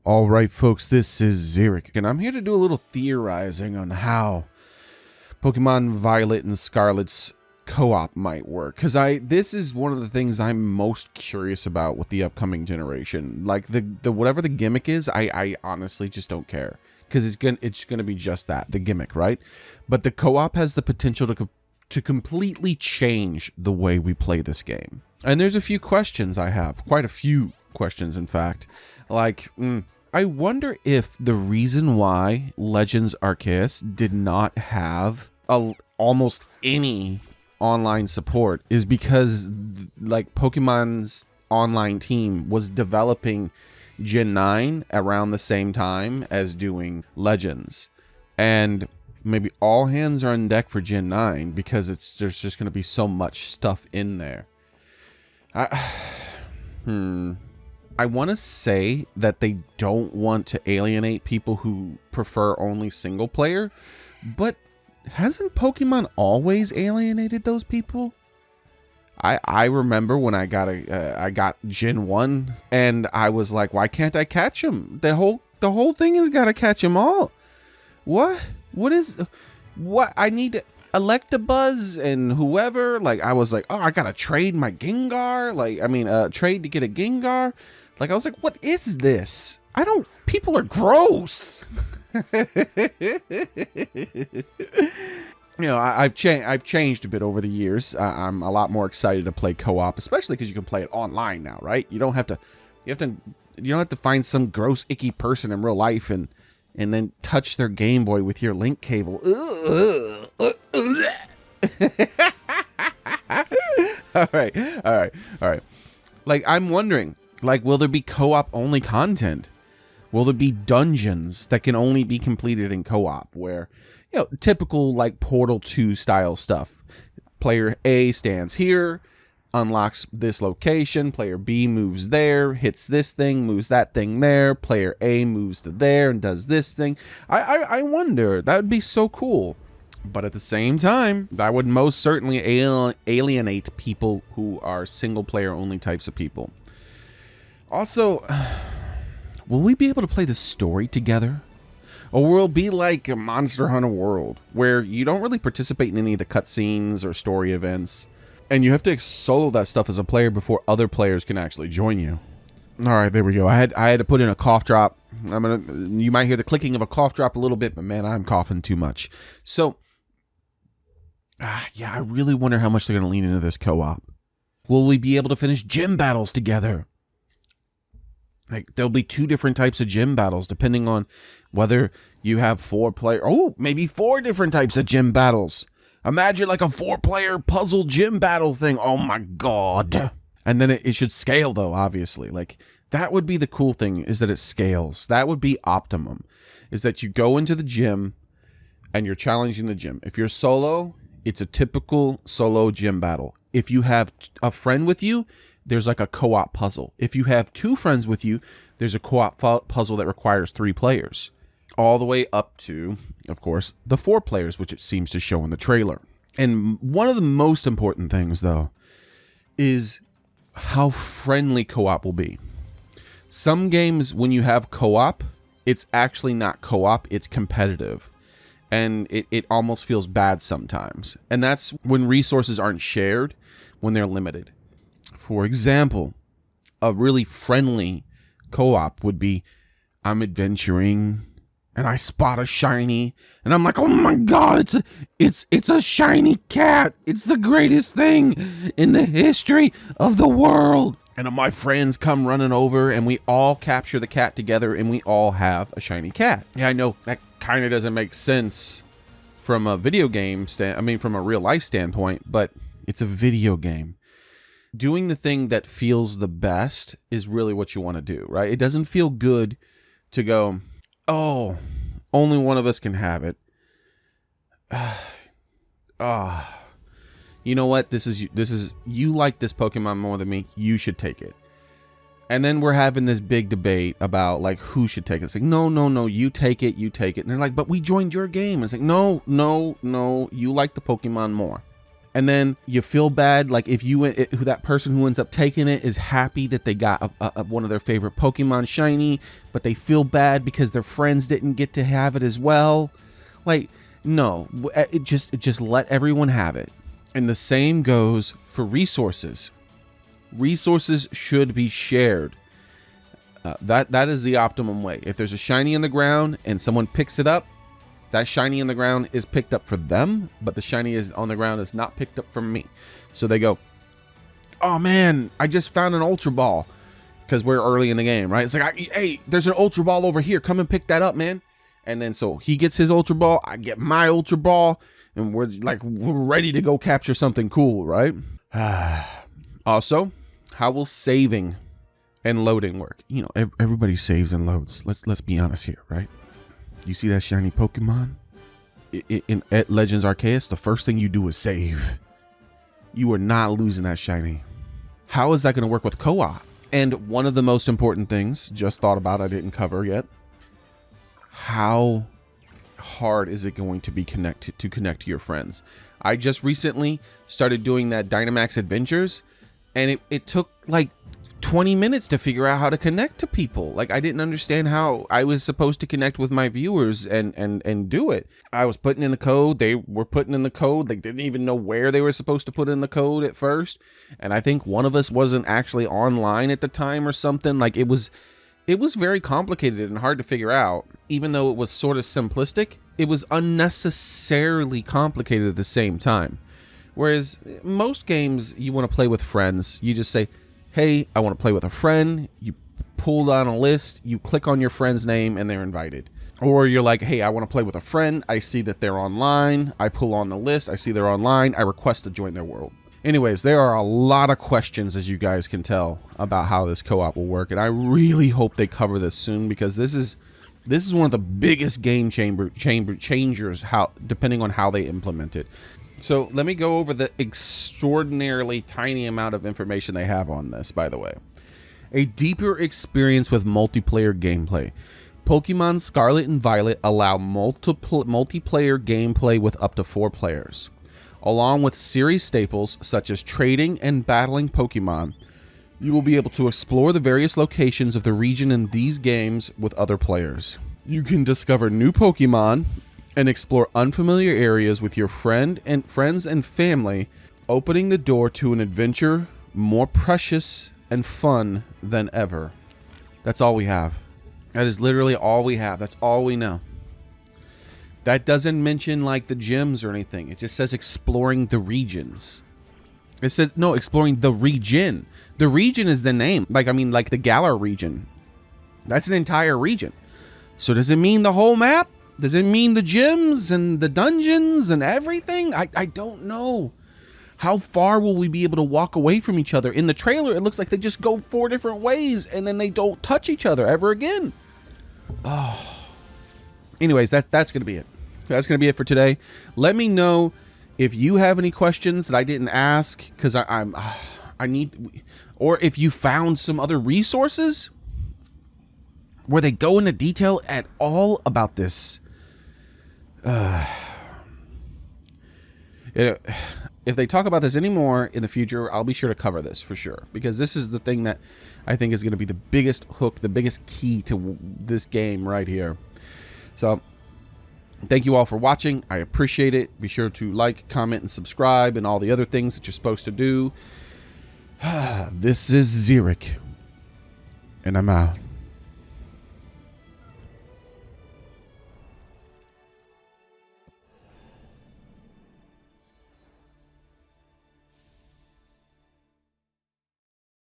All right, folks, this is Xeric, and I'm here to do a little theorizing on how Pokemon Violet and Scarlet's co-op might work. Because this is one of the things I'm most curious about with the upcoming generation. Like, the whatever the gimmick is, I honestly just don't care. Because it's gonna be just that, the gimmick, right? But the co-op has the potential to completely change the way we play this game. And there's a few questions I have, quite a few questions, in fact. Like, I wonder if the reason why Legends Arceus did not have almost any online support is because, like, Pokemon's online team was developing Gen 9 around the same time as doing Legends. And maybe all hands are on deck for Gen 9 because there's just going to be so much stuff in there. I want to say that they don't want to alienate people who prefer only single player, but hasn't Pokemon always alienated those people? I remember when I got Gen 1 and I was like, why can't I catch them? The whole thing has got to catch them all. What I need to Electabuzz and whoever, like, I was like, oh, I gotta trade my Gengar, trade to get a Gengar. Like, I was like, what is this? People are gross. I've changed a bit over the years. I'm a lot more excited to play co-op, especially because you can play it online now, right? You don't have to find some gross, icky person in real life and then touch their Game Boy with your link cable. All right. Like, I'm wondering, like, will there be co-op only content? Will there be dungeons that can only be completed in co-op where, typical, like, Portal 2 style stuff. Player A stands here, unlocks this location, player B moves there, hits this thing, moves that thing there, player A moves to there and does this thing. I wonder, that would be so cool. But at the same time, that would most certainly alienate people who are single player only types of people. Also, will we be able to play the story together? Or will it be like a Monster Hunter World, where you don't really participate in any of the cutscenes or story events, and you have to solo that stuff as a player before other players can actually join you? All right, there we go. I had to put in a cough drop. You might hear the clicking of a cough drop a little bit, but man, I'm coughing too much. So, yeah, I really wonder how much they're going to lean into this co-op. Will we be able to finish gym battles together? Like, there'll be 2 different types of gym battles depending on whether you have 4 player. Oh, maybe 4 different types of gym battles. Imagine like a 4-player puzzle gym battle thing. Oh my god. And then it should scale though, obviously. Like, that would be the cool thing, is that it scales. That would be optimum. Is that you go into the gym and you're challenging the gym. If you're solo, it's a typical solo gym battle. If you have a friend with you, there's like a co-op puzzle. If you have 2 friends with you, there's a co-op puzzle that requires 3 players. All the way up to, of course, the 4 players, which it seems to show in the trailer. And one of the most important things, though, is how friendly co-op will be. Some games, when you have co-op, it's actually not co-op, it's competitive. And it almost feels bad sometimes. And that's when resources aren't shared, when they're limited. For example, a really friendly co-op would be, I'm adventuring and I spot a shiny and I'm like, oh my god, it's a shiny cat. It's the greatest thing in the history of the world. And my friends come running over and we all capture the cat together and we all have a shiny cat. Yeah, I know that kind of doesn't make sense from a video game from a real life standpoint, but it's a video game. Doing the thing that feels the best is really what you want to do, right? It doesn't feel good to go, oh, only one of us can have it. You know what? This is you like this Pokemon more than me. You should take it. And then we're having this big debate about, like, who should take it. It's like, no, you take it. And they're like, but we joined your game. It's like, no, you like the Pokemon more. And then you feel bad, like if that person who ends up taking it is happy that they got one of their favorite Pokemon shiny, but they feel bad because their friends didn't get to have it as well. Like, no, just let everyone have it. And the same goes for resources. Resources should be shared. That is the optimum way. If there's a shiny in the ground and someone picks it up, that shiny in the ground is picked up for them, but the shiny is on the ground is not picked up for me. So they go, oh man, I just found an Ultra Ball, because we're early in the game, right? It's like, hey, there's an Ultra Ball over here. Come and pick that up, man. And then so he gets his Ultra Ball, I get my Ultra Ball, and we're ready to go capture something cool, right? Also, how will saving and loading work? You know, everybody saves and loads. Let's be honest here, right? You see that shiny Pokemon? At Legends Arceus, the first thing you do is save. You are not losing that shiny. How is that going to work with co-op? And one of the most important things, just thought about, I didn't cover yet. How hard is it going to be to connect to your friends? I just recently started doing that Dynamax Adventures, and it took like 20 minutes to figure out how to connect to people. Like, I didn't understand how I was supposed to connect with my viewers and do it. I was putting in the code. They were putting in the code. They didn't even know where they were supposed to put in the code at first. And I think one of us wasn't actually online at the time or something. Like, it was very complicated and hard to figure out. Even though it was sort of simplistic, it was unnecessarily complicated at the same time. Whereas most games, you want to play with friends. You just say, hey, I want to play with a friend. You pull down a list, you click on your friend's name, and they're invited. Or you're like, hey, I want to play with a friend. I see that they're online. I pull on the list. I see they're online. I request to join their world. Anyways, there are a lot of questions, as you guys can tell, about how this co-op will work. And I really hope they cover this soon, because this is one of the biggest game changers, depending on how they implement it. So let me go over the extraordinarily tiny amount of information they have on this, by the way. A deeper experience with multiplayer gameplay. Pokemon Scarlet and Violet allow multiplayer gameplay with up to 4 players. Along with series staples such as trading and battling Pokemon, you will be able to explore the various locations of the region in these games with other players. You can discover new Pokemon and explore unfamiliar areas with your friends and family, opening the door to an adventure more precious and fun than ever. That's all we have. That is literally all we have. That's all we know. That doesn't mention like the gyms or anything. It just says exploring the regions. It said, no, exploring the region. The region is the name. Like the Galar region. That's an entire region. So does it mean the whole map? Does it mean the gyms and the dungeons and everything? I don't know. How far will we be able to walk away from each other? In the trailer, it looks like they just go 4 different ways and then they don't touch each other ever again. Oh. Anyways, that's going to be it. That's going to be it for today. Let me know if you have any questions that I didn't ask, because I need, or if you found some other resources where they go into detail at all about this. If they talk about this anymore in the future, I'll be sure to cover this for sure, because this is the thing that I think is going to be the biggest hook, the biggest key to this game right here. So thank you all for watching. I appreciate it. Be sure to like, comment, and subscribe, and all the other things that you're supposed to do. This is Xeric, and I'm out.